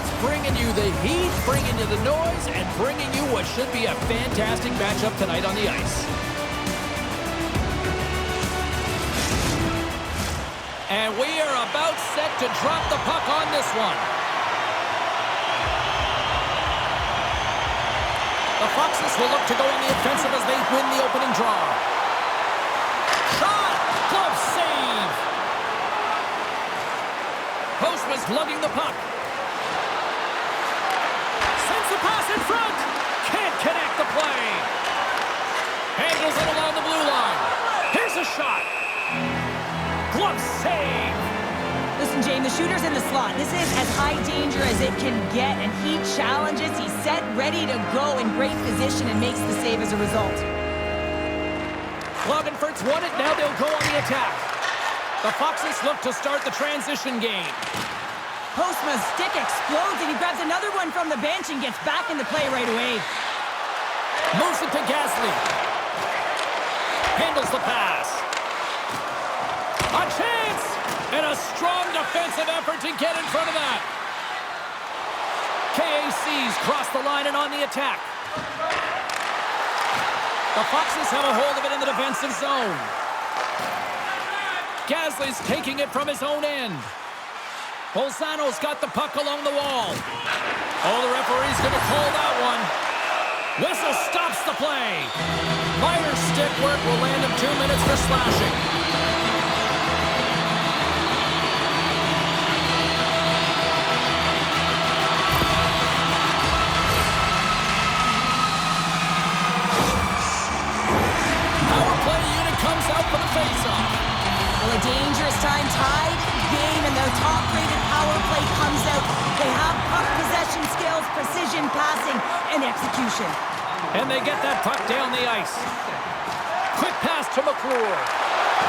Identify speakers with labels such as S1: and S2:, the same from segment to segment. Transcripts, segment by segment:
S1: crowds bringing you the heat, bringing you the noise, and bringing you what should be a fantastic matchup tonight on the ice. And we are about set to drop the puck on this one. The Foxes will look to go on the offensive as they win the opening draw. Shot! Glove save! Postman's lugging the puck. Sends the pass in front. Can't connect the play. Handles it along the blue line. Here's a shot. Glove save.
S2: Listen, Jane, the shooter's in the slot. This is as high danger as it can get, and he challenges. He's set, ready to go in great position, and makes the save as a result.
S1: Klagenfurt's won it. Now they'll go on the attack. The Foxes look to start the transition game.
S2: Postma's stick explodes, and he grabs another one from the bench and gets back into play right away.
S1: Moves it to Gasly. Handles the pass. A chance! And a strong defensive effort to get in front of that. KAC's cross the line and on the attack. The Foxes have a hold of it in the defensive zone. Gasly's taking it from his own end. Bolzano's got the puck along the wall. Oh, the referee's going to call that one. Whistle stops the play. Maier's stick work will land him 2 minutes for slashing.
S2: Well, a dangerous time tied game, and the top-rated power play comes out. They have puck possession skills, precision passing, and execution.
S1: And they get that puck down the ice. Quick pass to McClure.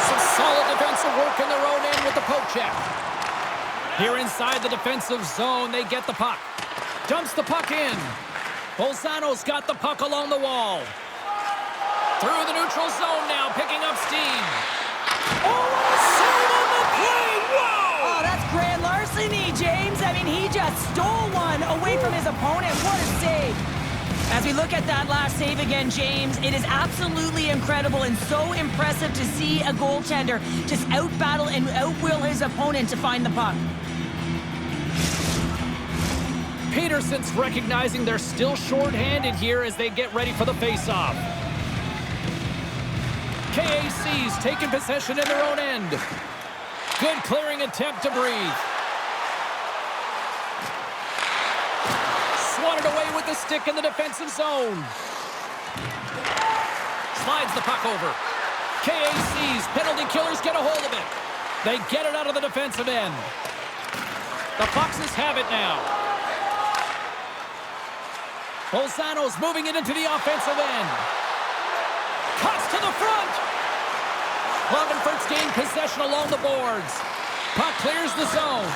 S1: Some solid defensive work in their own end with the poke check. Here inside the defensive zone, they get the puck. Dumps the puck in. Bolzano's got the puck along the wall. Through the neutral zone now, picking up steam. Oh, save on the play! Whoa!
S2: Oh, that's grand larceny, James. I mean, he just stole one away from his opponent. What a save. As we look at that last save again, James, it is absolutely incredible and so impressive to see a goaltender just out-battle and out-will his opponent to find the puck.
S1: Peterson's recognizing they're still short-handed here as they get ready for the face-off. KAC's taking possession in their own end. Good clearing attempt to breathe. Swatted away with the stick in the defensive zone. Slides the puck over. KAC's penalty killers get a hold of it. They get it out of the defensive end. The Foxes have it now. Bolzano's moving it into the offensive end. Cuts to the front. Klagenfurt's gained possession along the boards. Puck clears the zone.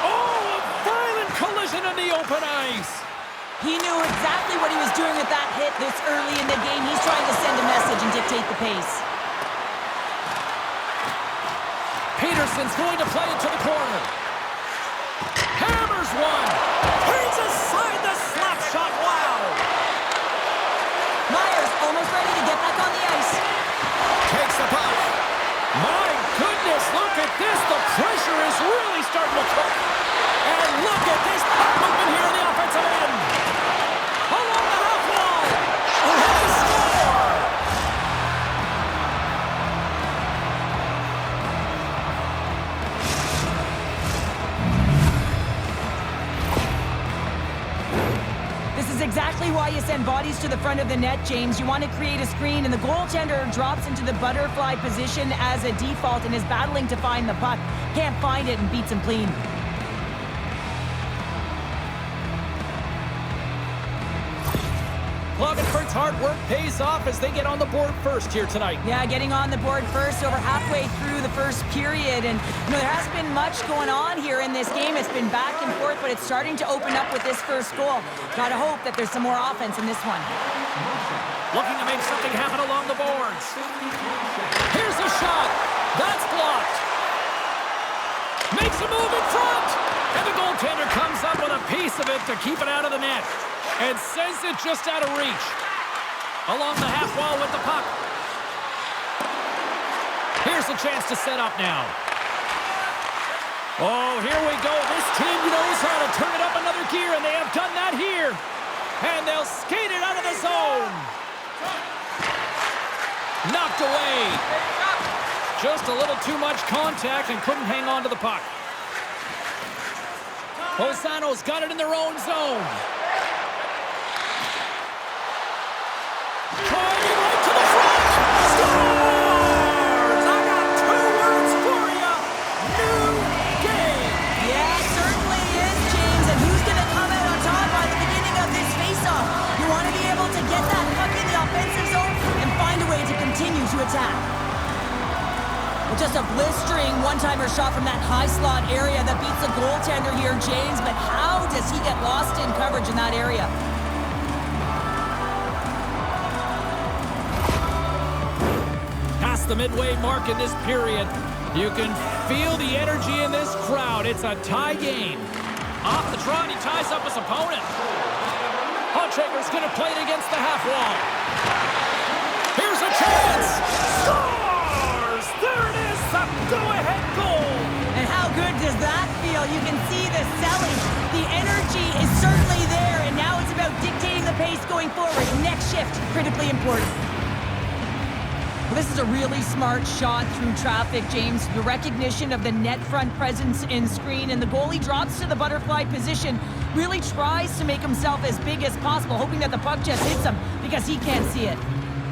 S1: Oh, a violent collision in the open ice.
S2: He knew exactly what he was doing with that hit this early in the game. He's trying to send a message and dictate the pace.
S1: Peterson's going to play it to the corner. Hammers one. He's aside the slap shot. Wow.
S2: Maier's almost ready to get back on the ice.
S1: Takes the puck. My goodness, look at this. The pressure is really starting to cook. And look at this puck movement here in the offensive end. Along the half wall. And they score.
S2: This is exactly why you send bodies to the front of the net, James. You want to create a screen, and the goaltender drops into the butterfly position as a default and is battling to find the puck. Can't find it and beats him clean.
S1: Klagenfurt's hard work pays off as they get on the board first here tonight.
S2: Yeah, getting on the board first over halfway through the first period. And you know, there hasn't been much going on here in this game. It's been back and forth, but it's starting to open up with this first goal. Gotta hope that there's some more offense in this one.
S1: Looking to make something happen along the boards. Here's a shot. That's blocked. Makes a move in front. And the goal goaltender comes up with a piece of it to keep it out of the net and sends it just out of reach. Along the half wall with the puck. Here's a chance to set up now. Oh, here we go. This team knows how to turn it up another gear, and they have done that here. And they'll skate it out of the zone. Knocked away. Just a little too much contact and couldn't hang on to the puck. Bolzano's got it in their own zone. Driving right to the front. Scores! I got 2 words for you. New game.
S2: Yeah, it certainly is, James. And who's going to come out on top by the beginning of this faceoff? You want to be able to get that puck in the offensive zone and find a way to continue to attack. Well, just a blistering one-timer shot from that high slot area that beats the goaltender here, James. But how does he get lost in coverage in that area?
S1: Past the midway mark in this period. You can feel the energy in this crowd. It's a tie game. Off the draw, and he ties up his opponent. Hochegger's going to play it against the half wall. Here's a chance. Scores! There it is, the go-ahead goal.
S2: And how good does that feel? You can see the selling. The energy is certainly there, and now it's about dictating the pace going forward. Next shift, critically important. Well, this is a really smart shot through traffic, James. The recognition of the net front presence in screen, and the goalie drops to the butterfly position, really tries to make himself as big as possible, hoping that the puck just hits him because he can't see it.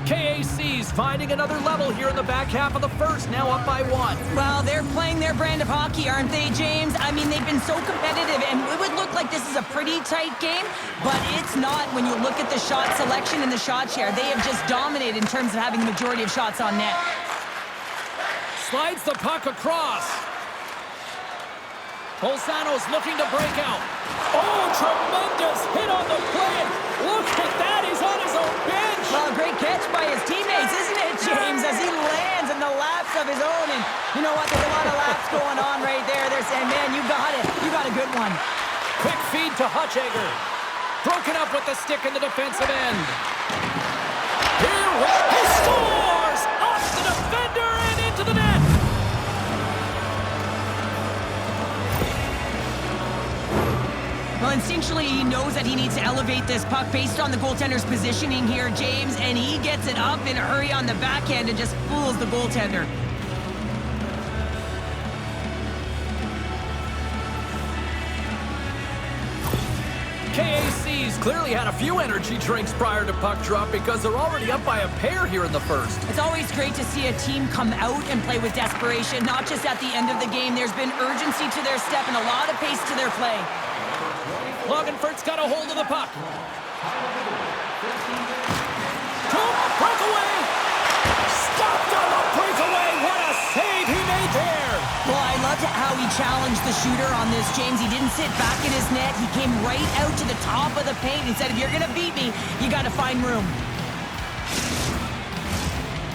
S1: KAC's finding another level here in the back half of the first, now up by 1.
S2: Well, they're playing their brand of hockey, aren't they, James? I mean, they've been so competitive, and it would look like this is a pretty tight game, but it's not when you look at the shot selection and the shot share. They have just dominated in terms of having the majority of shots on net.
S1: Slides the puck across. Bolzano's looking to break out. Oh, tremendous hit on the play. Look at that, he's on his own bench.
S2: Well, great catch by his teammates, isn't it, James, as he lands in the laps of his own. And you know what, there's a lot of laps going on right there. They're saying, man, you got it. You got a good one.
S1: Quick feed to Hochegger. Broken up with the stick in the defensive end. Here he scores! Off the defender and into the net.
S2: Well, instinctually, he knows that he needs to elevate this puck based on the goaltender's positioning here, James, and he gets it up in a hurry on the backhand and just fools the goaltender.
S1: KAC's clearly had a few energy drinks prior to puck drop because they're already up by a pair here in the first.
S2: It's always great to see a team come out and play with desperation, not just at the end of the game. There's been urgency to their step and a lot of pace to their play.
S1: Loganfurt's got a hold of the puck. Breakaway! Stopped on the breakaway! What a save he made there!
S2: Well, I loved how he challenged the shooter on this, James. He didn't sit back in his net. He came right out to the top of the paint and said, if you're going to beat me, you got to find room.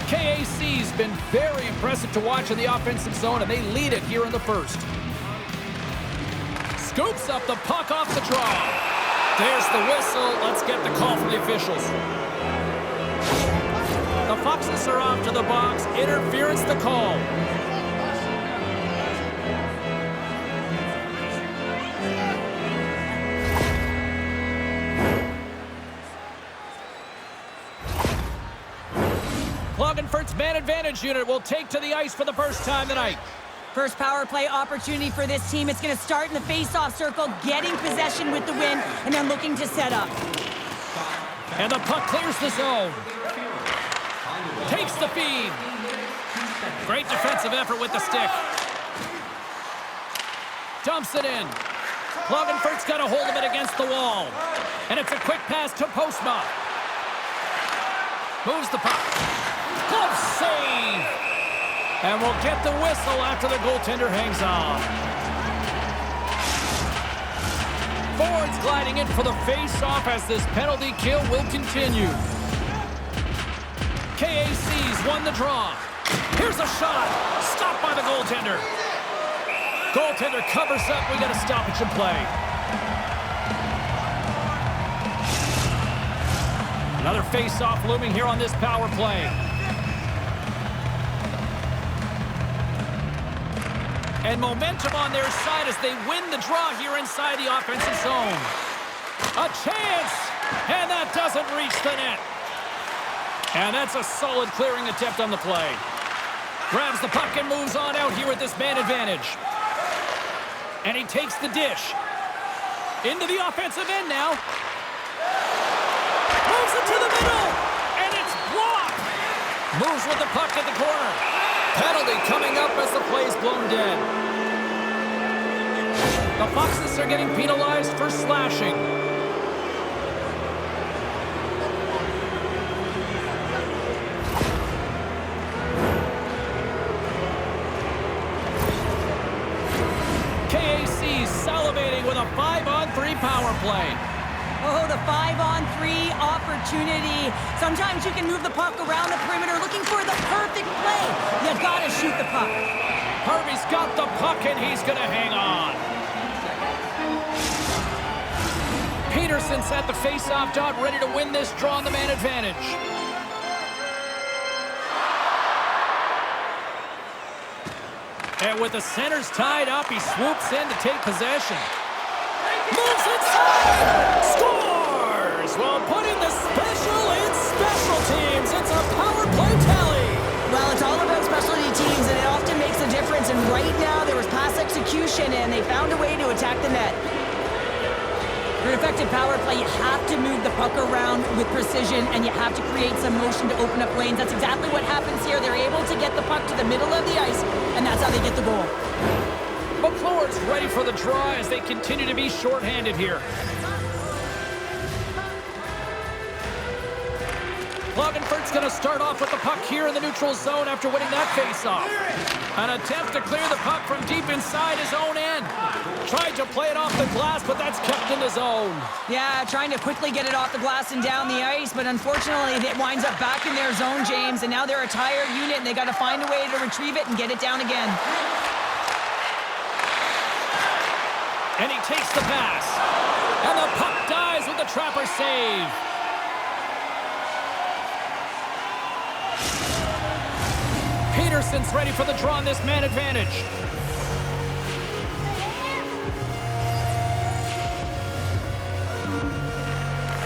S1: KAC's been very impressive to watch in the offensive zone, and they lead it here in the first. Scoops up the puck off the draw. There's the whistle. Let's get the call from the officials. The Foxes are off to the box. Interference the call. Klagenfurt's man advantage unit will take to the ice for the first time tonight.
S2: First power play opportunity for this team. It's going to start in the face-off circle, getting possession with the win, and then looking to set up.
S1: And the puck clears the zone. Takes the feed. Great defensive effort with the stick. Dumps it in. Klagenfurt's got a hold of it against the wall. And it's a quick pass to Postma. Moves the puck. Glove save. And we'll get the whistle after the goaltender hangs on. Forwards gliding in for the face-off as this penalty kill will continue. KAC's won the draw. Here's a shot. Stopped by the goaltender. Goaltender covers up. We got a stoppage in play. Another face-off looming here on this power play. And momentum on their side as they win the draw here inside the offensive zone. A chance! And that doesn't reach the net. And that's a solid clearing attempt on the play. Grabs the puck and moves on out here with this man advantage. And he takes the dish. Into the offensive end now. Moves it to the middle. And it's blocked. Moves with the puck at the corner. Penalty coming up as the play's blown dead. The Foxes are getting penalized for slashing. KAC salivating with a 5-on-3 power play.
S2: Oh, the 5-on-3 opportunity. Sometimes you can move the puck around the perimeter looking for the perfect play. You gotta shoot the puck.
S1: Harvey's got the puck and he's gonna hang on. Peterson's at the face-off dot, ready to win this draw on the man advantage. And with the centers tied up, he swoops in to take possession. Moves inside! Scores! While putting the special in special teams. It's a power play tally.
S2: Well, it's all about specialty teams, and it often makes a difference. And right now, there was pass execution, and they found a way to attack the net. For an effective power play, you have to move the puck around with precision, and you have to create some motion to open up lanes. That's exactly what happens here. They're able to get the puck to the middle of the ice, and that's how they get the goal.
S1: McClure's ready for the draw as they continue to be shorthanded here. Klagenfurt's going to start off with the puck here in the neutral zone after winning that faceoff. An attempt to clear the puck from deep inside his own end. Tried to play it off the glass, but that's kept in the zone.
S2: Yeah, trying to quickly get it off the glass and down the ice, but unfortunately it winds up back in their zone, James, and now they're a tired unit, and they got to find a way to retrieve it and get it down again.
S1: And he takes the pass. And the puck dies with the trapper save. Peterson's ready for the draw on this man advantage.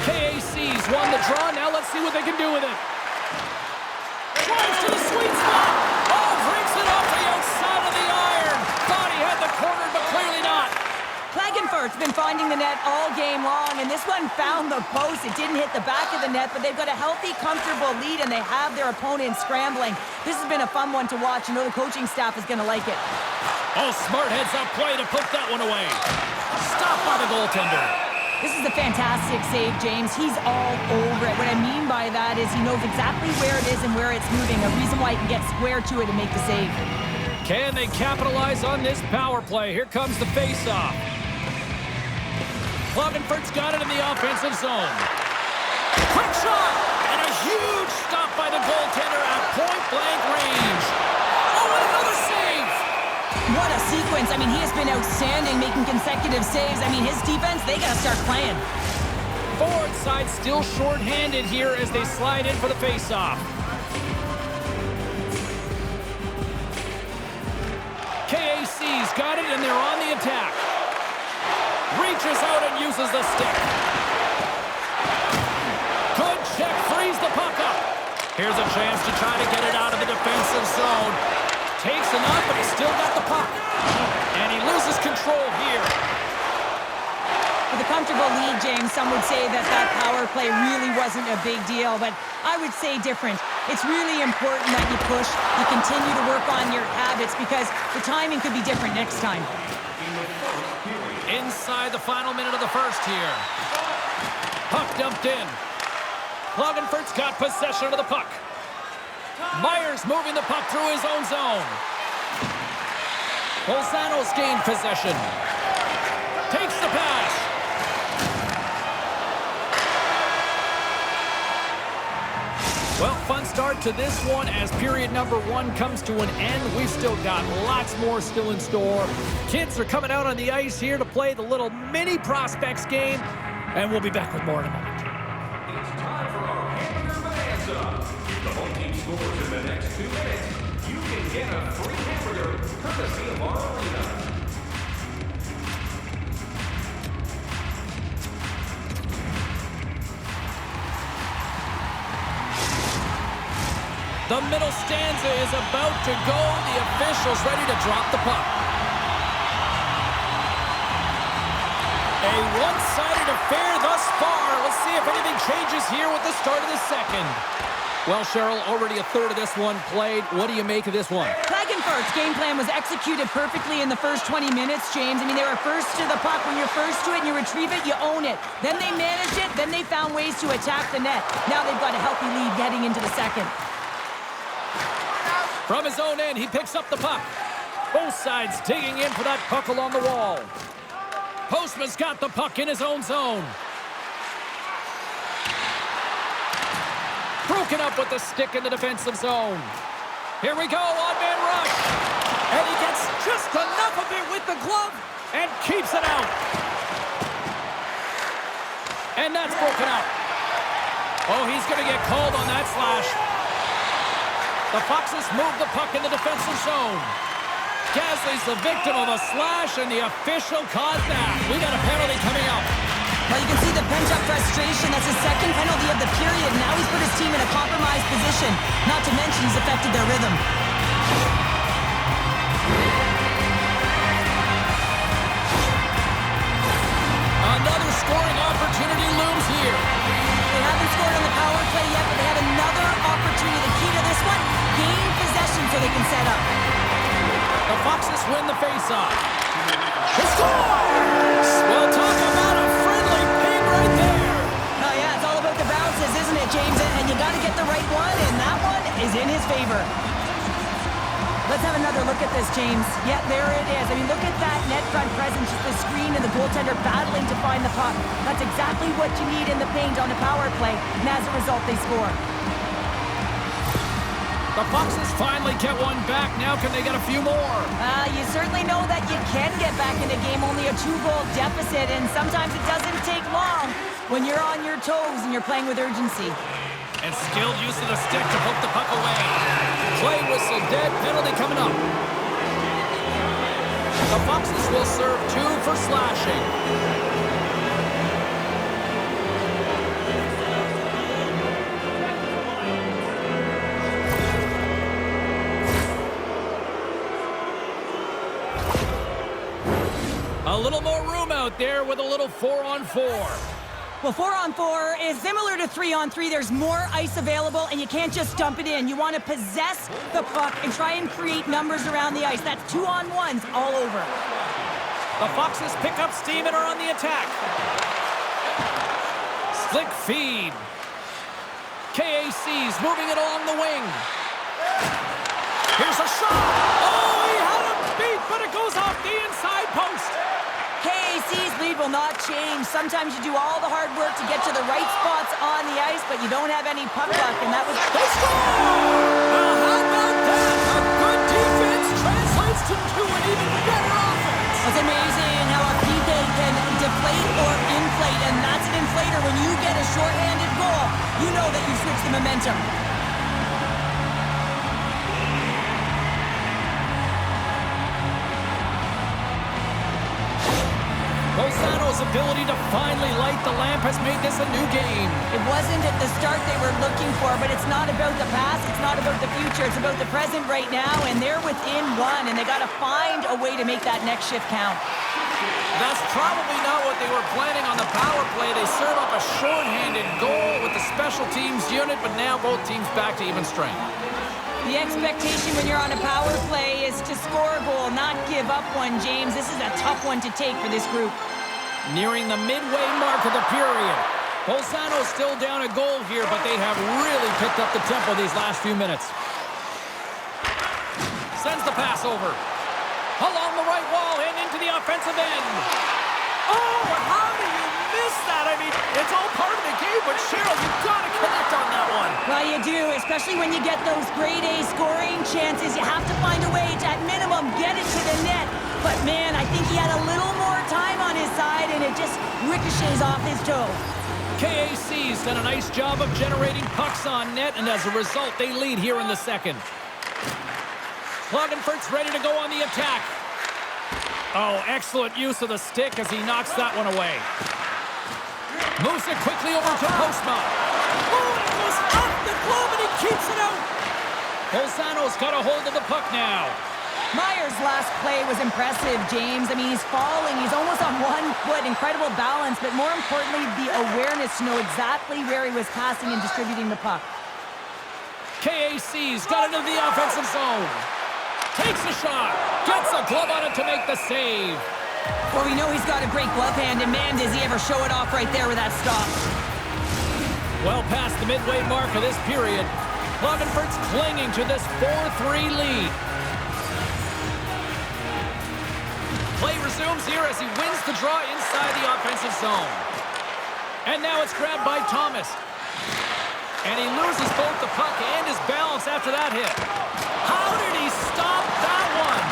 S1: KAC's won the draw. Now let's see what they can do with it. Drives to the sweet spot. Oh, breaks it off the outside of the iron. Thought he had the corner, but clearly not.
S2: Klagenfurt's been finding the net all game long, and this one found the post. It didn't hit the back of the net, but they've got a healthy, comfortable lead, and they have their opponent scrambling. This has been a fun one to watch. You know the coaching staff is going to like it.
S1: Oh, smart heads-up play to poke that one away. Stopped by the goaltender.
S2: This is a fantastic save, James. He's all over it. What I mean by that is he knows exactly where it is and where it's moving, a reason why he can get square to it and make the save.
S1: Can they capitalize on this power play? Here comes the face-off. Klagenfurt's got it in the offensive zone. Quick shot! And a huge stop by the goaltender at point-blank range. Oh, and another save!
S2: What a sequence. I mean, he has been outstanding, making consecutive saves. I mean, his defense, they got to start playing.
S1: Forward side still short-handed here as they slide in for the face-off. KAC's got it, and they're on the attack. Reaches out and uses the stick. Good check, frees the puck up. Here's a chance to try to get it out of the defensive zone. Takes enough, but he's still got the puck. And he loses control here.
S2: With a comfortable lead, James, some would say that that power play really wasn't a big deal, but I would say different. It's really important that you push, you continue to work on your habits, because the timing could be different next time.
S1: Inside the final minute of the first here. Puck dumped in. Klagenfurt's got possession of the puck. Maier's moving the puck through his own zone. Bolzano's gained possession. Takes the pass. Well, fun start to this one as period number 1 comes to an end. We've still got lots more still in store. Kids are coming out on the ice here to play the little mini prospects game, and we'll be back with more in a moment.
S3: It's time for our hamburger bonanza. If the home team scores in the next 2 minutes, you can get a free hamburger courtesy of our arena.
S1: The middle stanza is about to go. The officials ready to drop the puck. A one-sided affair thus far. Let's see if anything changes here with the start of the second. Well, Cheryl, already a third of this one played. What do you make of this one?
S2: Klagenfurt's game plan was executed perfectly in the first 20 minutes, James. I mean, they were first to the puck. When you're first to it and you retrieve it, you own it. Then they managed it. Then they found ways to attack the net. Now they've got a healthy lead heading into the second.
S1: From his own end, he picks up the puck. Both sides digging in for that puck along the wall. Postman's got the puck in his own zone. Broken up with the stick in the defensive zone. Here we go, odd-man rush. And he gets just enough of it with the glove and keeps it out. And that's broken up. Oh, he's going to get called on that slash. The Foxes move the puck in the defensive zone. Gasly's the victim of a slash, and the official caught that. We got a penalty coming up.
S2: Well, you can see the pent-up frustration. That's his second penalty of the period. Now he's put his team in a compromised position. Not to mention he's affected their rhythm.
S1: Another scoring opportunity looms here.
S2: They haven't scored on the power play yet, but they have another opportunity. The key to this one, gain possession so they can set up.
S1: The Foxes win the faceoff. He scores! Well, talk about a friendly ping right there.
S2: Oh, yeah, it's all about the bounces, isn't it, James? And you got to get the right one, and that one is in his favor. Let's have another look at this, James. Yeah, there it is. I mean, look at that net front presence, just the screen and the goaltender battling to find the puck. That's exactly what you need in the paint on a power play, and as a result, they score.
S1: The Foxes finally get one back. Now can they get a few more?
S2: You certainly know that you can get back in the game, only a 2-goal deficit, and sometimes it doesn't take long when you're on your toes and you're playing with urgency.
S1: And skilled use of the stick to poke the puck away. Play whistle dead, penalty coming up. The Foxes will serve 2 for slashing. A little more room out there with a little 4-on-4.
S2: Well, 4-on-4 is similar to 3-on-3. There's more ice available, and you can't just dump it in. You want to possess the puck and try and create numbers around the ice. That's 2-on-1s all over.
S1: The Foxes pick up steam and are on the attack. Slick feed. KAC's moving it along the wing. Here's a shot. Oh, he had him beat, but it goes off the inside post.
S2: KAC's lead will not change. Sometimes you do all the hard work to get to the right spots on the ice, but you don't have any puck luck, and that was...
S1: They score! How about that? A good defense translates to an even better offense.
S2: It's amazing how a PK can deflate or inflate, and that's an inflator. When you get a shorthanded goal, you know that you switch the momentum.
S1: Bolzano's ability to finally light the lamp has made this a new game.
S2: It wasn't at the start they were looking for, but it's not about the past, it's not about the future, it's about the present right now, and they're within 1, and they got to find a way to make that next shift count.
S1: That's probably not what they were planning on the power play. They serve up a shorthanded goal with the special teams unit, but now both teams back to even strength.
S2: The expectation when you're on a power play is to score a goal, not give up one, James. This is a tough one to take for this group.
S1: Nearing the midway mark of the period. Bolzano's still down a goal here, but they have really picked up the tempo these last few minutes. Sends the pass over. Along the right wall and into the offensive end. Oh, how do you miss that? I mean, it's all part of the game, but Cheryl, you've got to connect on that one.
S2: Well, you do. especially when you get those grade A scoring chances. You have to find a way to, at minimum, get it to the net. But man, I think he had a little more time on his side, and it just ricochets off his toe.
S1: KAC's done a nice job of generating pucks on net, and as a result, they lead here in the second. Klagenfurt's ready to go on the attack. Oh, excellent use of the stick as he knocks that one away. Moves it quickly over to Postma. Oh, it goes off the glove and he keeps it out. Bolzano's got a hold of the puck now.
S2: Maier's last play was impressive, James. I mean, he's falling. He's almost on 1 foot. Incredible balance, but more importantly, the awareness to know exactly where he was passing and distributing the puck.
S1: KAC's got into the offensive zone. Takes a shot. Gets a glove on it to make the save.
S2: Well, we know he's got a great glove hand, and man, does he ever show it off right there with that stop.
S1: Well past the midway mark of this period, Klagenfurt's clinging to this 4-3 lead. Play resumes here as he wins the draw inside the offensive zone. And now it's grabbed by Thomas. And he loses both the puck and his balance after that hit. How did he stop that one?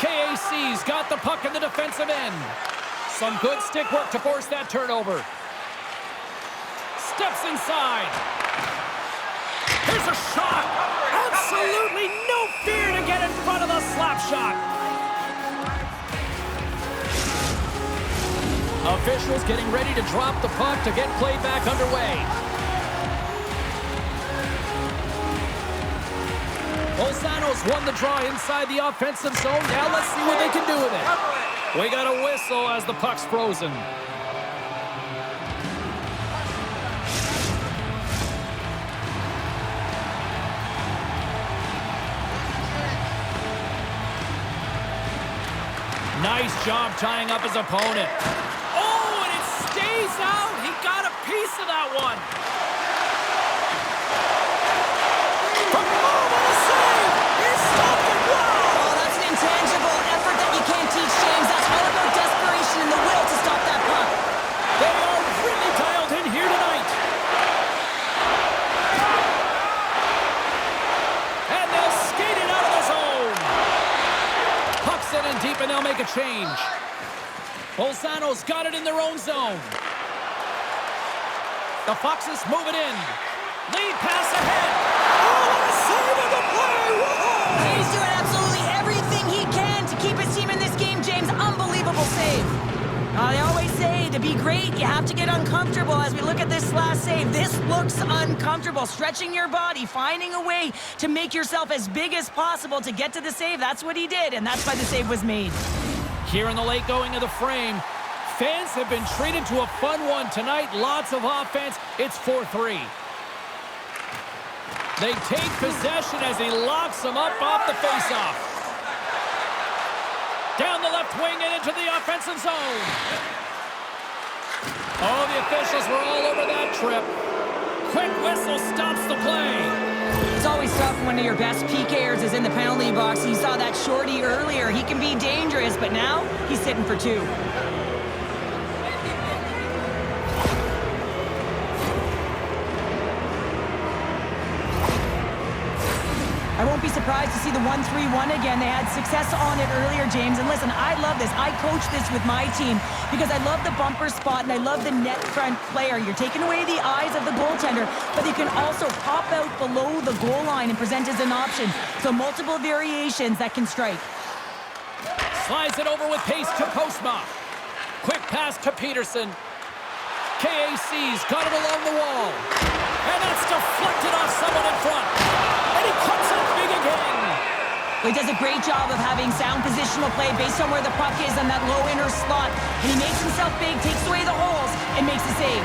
S1: KAC's got the puck in the defensive end. Some good stick work to force that turnover. Steps inside. Here's a shot. Absolutely no fear to get in front of the slap shot. Officials getting ready to drop the puck to get play back underway. Bolzano's won the draw inside the offensive zone. Now let's see what they can do with it. We got a whistle as the puck's frozen. Nice job tying up his opponent. Oh, and it stays out. He got a piece of that one. From what a save! He stopped it. Wow!
S2: Oh, that's an intangible effort that you can't teach, James. That's all about desperation and the will to stop that puck.
S1: They are really dialed in here tonight. And they'll skate it out of the zone. Puck's in and deep, and they'll make a change. Bolzano's got it in their own zone. The Foxes move it in. Lead pass ahead. Oh, what a save of the play! Whoa!
S2: He's doing absolutely everything he can to keep his team in this game, James. Unbelievable save. They always say to be great, you have to get uncomfortable. As we look at this last save, this looks uncomfortable. Stretching your body, finding a way to make yourself as big as possible to get to the save. That's what he did, and that's why the save was made.
S1: Here in the late going of the frame, fans have been treated to a fun one tonight. Lots of offense. It's 4-3. They take possession as he locks them up off the faceoff. Down the left wing and into the offensive zone. Oh, the officials were all over that trip. Quick whistle stops the play.
S2: It's always tough when one of your best PKers is in the penalty box. You saw that shorty earlier. He can be dangerous, but now he's sitting for 2. I won't be surprised to see the 1-3-1 again. They had success on it earlier, James. And listen, I love this. I coach this with my team because I love the bumper spot and I love the net front player. You're taking away the eyes of the goaltender, but you can also pop out below the goal line and present as an option. So multiple variations that can strike.
S1: Slides it over with pace to Postma. Quick pass to Peterson. KAC's got it along the wall. And that's deflected off someone in front. And he cuts it big again.
S2: Well, he does a great job of having sound positional play based on where the puck is on that low inner slot. And he makes himself big, takes away the holes, and makes the save.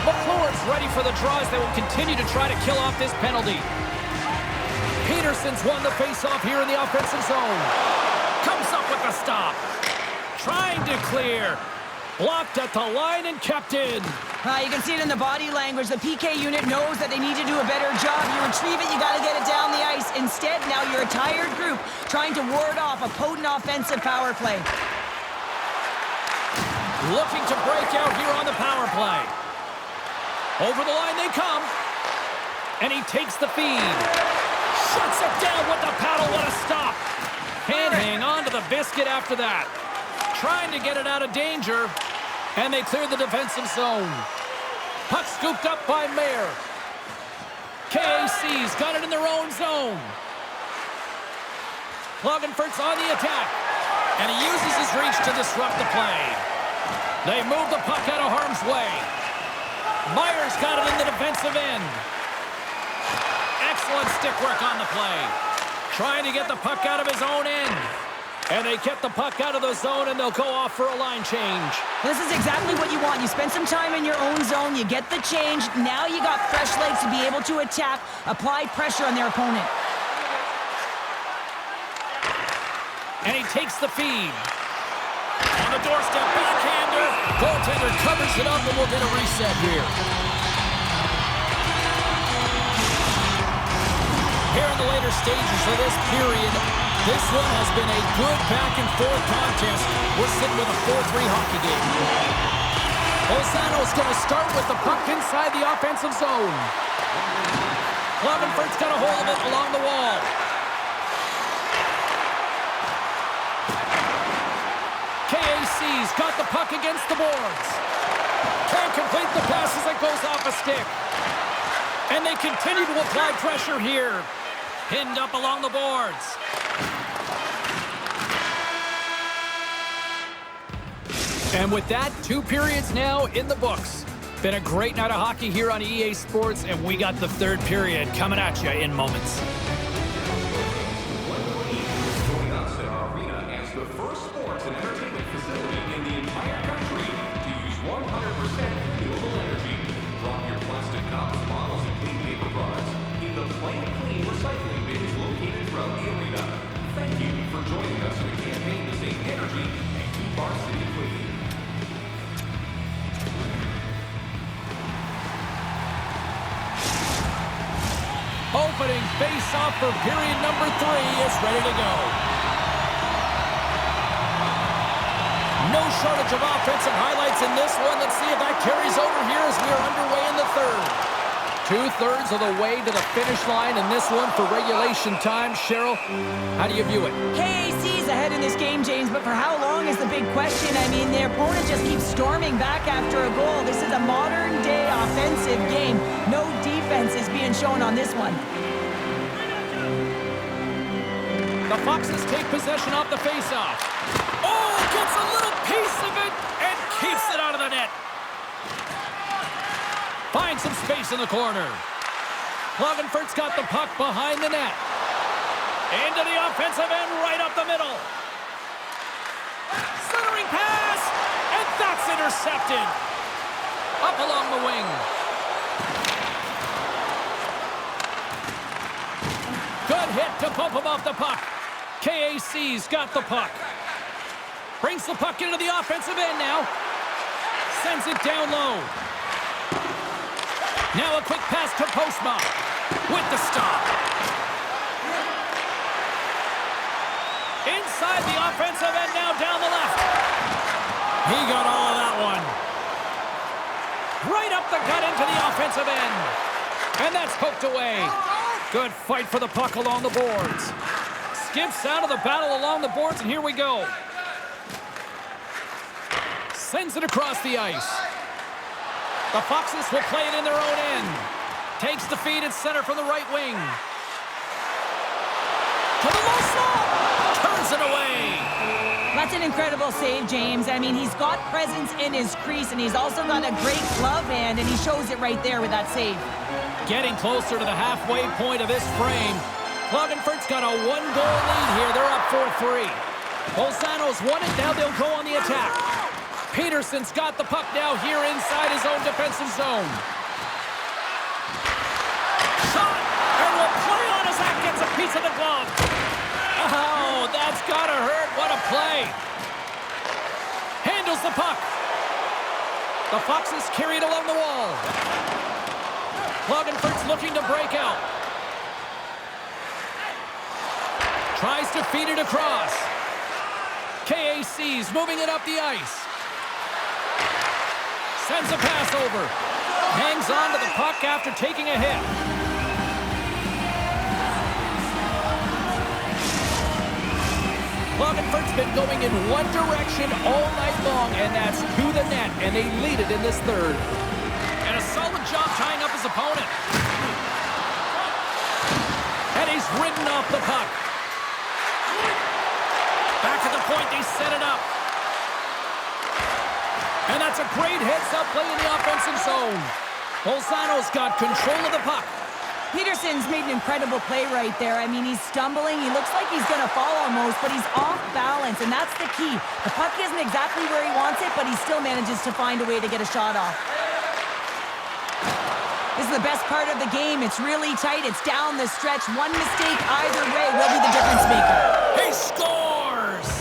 S1: McClure's ready for the draws. They will continue to try to kill off this penalty. Peterson's won the faceoff here in the offensive zone. Comes up with the stop. Trying to clear. Blocked at the line and kept in.
S2: You can see it in the body language. The PK unit knows that they need to do a better job. You retrieve it, you got to get it down the ice. Instead, now you're a tired group trying to ward off a potent offensive power play.
S1: Looking to break out here on the power play. Over the line they come. And he takes the feed. Shuts it down with the paddle. What a stop. Can't hang on to the biscuit after that. Trying to get it out of danger. And they clear the defensive zone. Puck scooped up by Maier. KAC's got it in their own zone. Klagenfurt's on the attack. And he uses his reach to disrupt the play. They move the puck out of harm's way. Maier's got it in the defensive end. Excellent stick work on the play. Trying to get the puck out of his own end. And they kept the puck out of the zone, and they'll go off for a line change.
S2: This is exactly what you want. You spend some time in your own zone, you get the change. Now you got fresh legs to be able to attack, apply pressure on their opponent.
S1: And he takes the feed. On the doorstep, backhander. Goaltender covers it up, and we'll get a reset here. Here in the later stages of this period, this one has been a good back-and-forth contest. We're sitting with a 4-3 hockey game. Bozano's going to start with the puck inside the offensive zone. Klagenfurt's got a hold of it along the wall. KAC's got the puck against the boards. Can't complete the pass as it goes off a stick. And they continue to apply pressure here. Pinned up along the boards. And with that, 2 periods now in the books. Been a great night of hockey here on EA Sports, and we got the 3rd period coming at you in moments.
S3: Join us at our arena as the first sports and entertainment facility in the entire country to use 100% renewable energy. Drop your plastic cups, bottles, and clean paper products in the Plain Clean recycling bins located throughout the arena. Thank you for joining us in the campaign to save energy and keep our city clean.
S1: Opening face-off for period number 3 is ready to go. No shortage of offensive highlights in this one. Let's see if that carries over here as we are underway in the 3rd. 2/3 of the way to the finish line in this one for regulation time. Cheryl, how do you view it?
S2: KAC's ahead in this game, James, but for how long is the big question. I mean, their opponent just keeps storming back after a goal. This is a modern-day offensive game. No defense is being shown on this one.
S1: The Foxes take possession off the face-off. Oh, gets a little piece of it and keeps it out of the net. Finds some space in the corner. Klagenfurt's got the puck behind the net. Into the offensive end, right up the middle. Centering pass, and that's intercepted. Up along the wing. Good hit to bump him off the puck. KAC's got the puck. Brings the puck into the offensive end now. Sends it down low. Now a quick pass to Postma with the stop. Inside the offensive end now down the left. He got all of that one. Right up the gut into the offensive end. And that's poked away. Good fight for the puck along the boards. Skips out of the battle along the boards, and here we go. Sends it across the ice. The Foxes will play it in their own end. Takes the feed at center from the right wing. To the low slot. Turns it away.
S2: That's an incredible save, James. I mean, he's got presence in his crease, and he's also got a great glove hand, and he shows it right there with that save.
S1: Getting closer to the halfway point of this frame. Klagenfurt's got a 1-goal lead here. They're up 4-3. Bozano's won it. Now they'll go on the attack. Peterson's got the puck now here inside his own defensive zone. Shot! And will play on as that gets a piece of the glove. Oh, that's gotta hurt. What a play. Handles the puck. The Foxes carry it along the wall. Klagenfurt's looking to break out. Tries to feed it across. KAC's moving it up the ice. Sends a pass over. Hangs on to the puck after taking a hit. Klagenfurt's been going in one direction all night long, and that's to the net, and they lead it in this third. And a solid job tying up his opponent. And he's ridden off the puck. Back at the point, they set it up. And that's a great heads-up play in the offensive zone. Bolzano's got control of the puck.
S2: Peterson's made an incredible play right there. I mean, he's stumbling. He looks like he's going to fall almost, but he's off balance, and that's the key. The puck isn't exactly where he wants it, but he still manages to find a way to get a shot off. This is the best part of the game. It's really tight. It's down the stretch. One mistake either way will be the difference maker.
S1: He scores!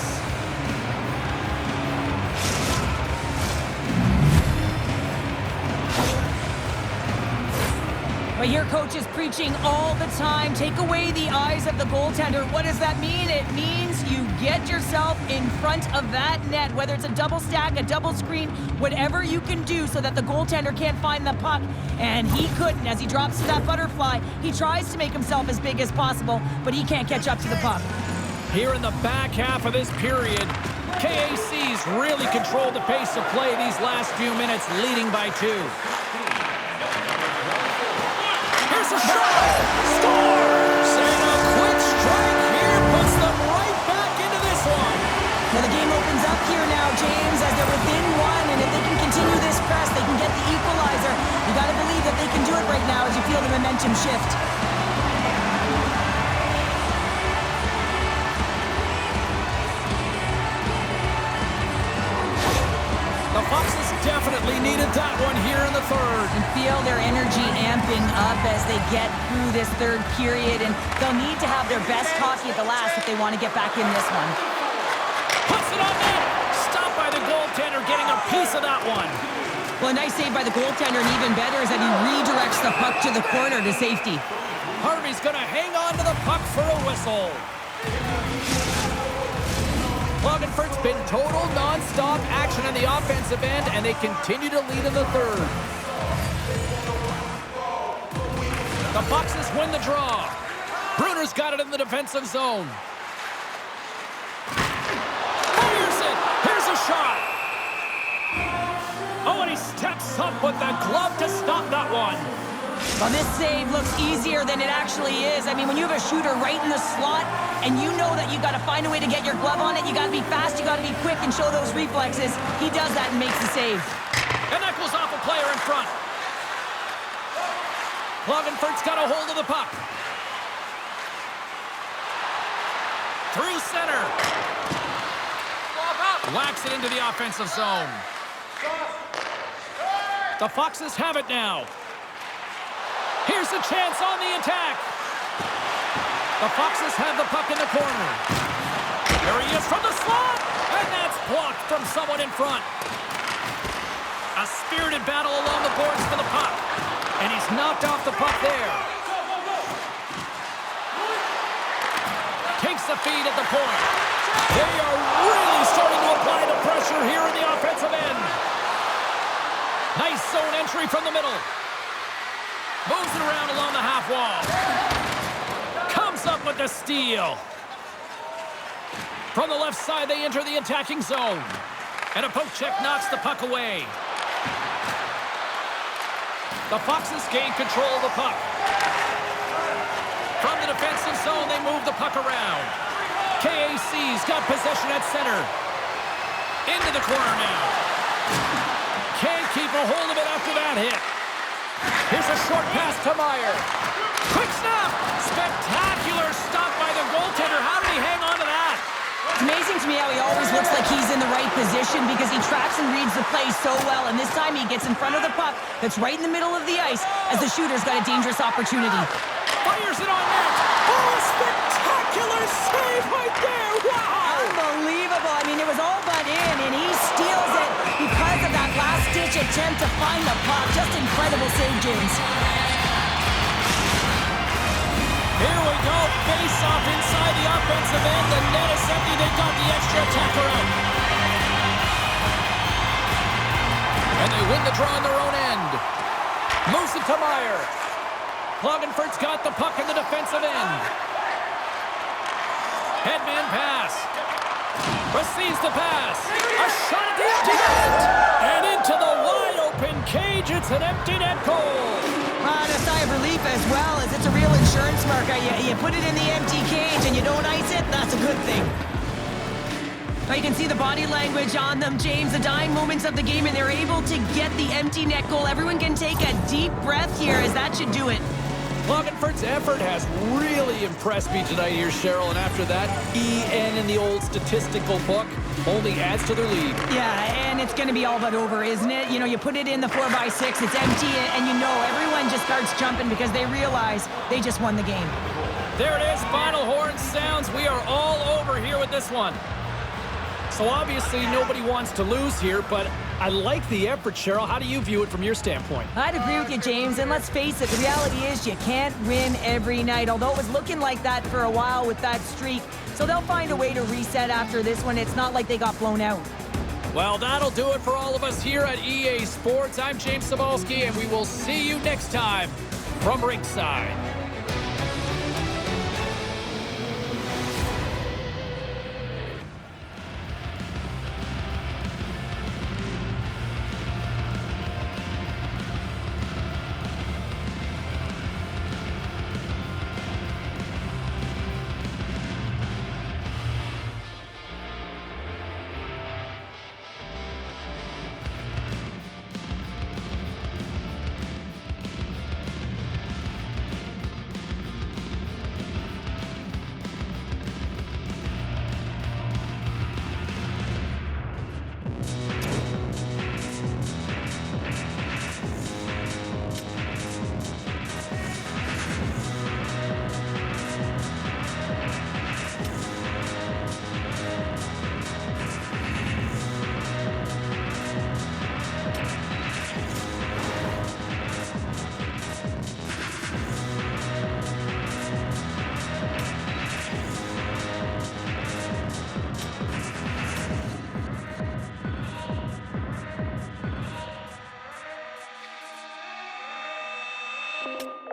S2: But your coach is preaching all the time. Take away the eyes of the goaltender. What does that mean? It means you get yourself in front of that net, whether it's a double stack, a double screen, whatever you can do so that the goaltender can't find the puck. And he couldn't. As he drops to that butterfly, he tries to make himself as big as possible, but he can't catch up to the puck.
S1: Here in the back half of this period, KAC's really controlled the pace of play these last few minutes, leading by 2. Here's a shot! Scores! And a quick strike here puts them right back into this one.
S2: Well, the game opens up here now, James, as they're within 1, and if they can continue this press, they can get the equalizer. You got to believe that they can do it right now as you feel the momentum shift.
S1: The Foxes definitely needed that one here in the third.
S2: And feel their energy amping up as they get through this third period, and they'll need to have their best hockey at the last if they want to get back in this one.
S1: Puts it on net. Stopped by the goaltender, getting a piece of that one.
S2: Well, a nice save by the goaltender, and even better is that he redirects the puck to the corner to safety.
S1: Harvey's going to hang on to the puck for a whistle. Klagenfurt's been total non-stop action on the offensive end, and they continue to lead in the third. The Foxes win the draw. Bruner's got it in the defensive zone. Fires it! Here's a shot! Oh, and he steps up with the glove to stop that one.
S2: Well, this save looks easier than it actually is. I mean, when you have a shooter right in the slot and you know that you got to find a way to get your glove on it, you got to be fast, you got to be quick and show those reflexes. He does that and makes the save.
S1: And that goes off a player in front. Klagenfurt's got a hold of the puck. Through center. Whacks it into the offensive zone. The Foxes have it now. Here's a chance on the attack. The Foxes have the puck in the corner. There he is from the slot, and that's blocked from someone in front. A spirited battle along the boards for the puck, and he's knocked off the puck there. Takes the feed at the point. They are really starting to apply the pressure here in the offensive end. Nice zone entry from the middle. Moves it around along the half wall. Comes up with the steal. From the left side, they enter the attacking zone. And a poke check knocks the puck away. The Foxes gain control of the puck. From the defensive zone, they move the puck around. KAC's got possession at center. Into the corner now. Can't keep a hold of it after that hit. Here's a short pass to Maier. Quick snap! Spectacular stop by the goaltender. How did he hang on to that?
S2: It's amazing to me how he always looks like he's in the right position because he tracks and reads the play so well, and this time he gets in front of the puck that's right in the middle of the ice as the shooter's got a dangerous opportunity.
S1: Fires it on net. Oh, a spectacular save right there. Wow!
S2: Unbelievable. I mean, it was all but in, and he steals it because of that last-ditch attempt to find the puck. Just incredible save, James.
S1: Here we go. Face-off inside the offensive end. The net is empty. They got the extra attacker out. And they win the draw on their own end. Moves it to Maier. Klagenfurt's got the puck in the defensive end. Headman pass. Receives the pass. A shot at the empty net. And into the wide-open cage. It's an empty net goal.
S2: And a sigh of relief as well, as it's a real insurance marker. You put it in the empty cage and you don't ice it, that's a good thing. Now you can see the body language on them, James, the dying moments of the game, and they're able to get the empty net goal. Everyone can take a deep breath here, as that should do it.
S1: Klagenfurt's effort has really impressed me tonight here, Cheryl, and after that, EN in the old statistical book only adds to their lead.
S2: Yeah, and it's going to be all but over, isn't it? You know, you put it in the 4x6, it's empty, and you know everyone just starts jumping because they realize they just won the game.
S1: There it is, final horn sounds. We are all over here with this one. So obviously nobody wants to lose here, but I like the effort, Cheryl. How do you view it from your standpoint?
S2: I'd agree with you, James, and let's face it, the reality is you can't win every night, although it was looking like that for a while with that streak. So they'll find a way to reset after this one. It's not like they got blown out.
S1: Well, that'll do it for all of us here at EA Sports. I'm James Cybulski, and we will see you next time from ringside.
S4: you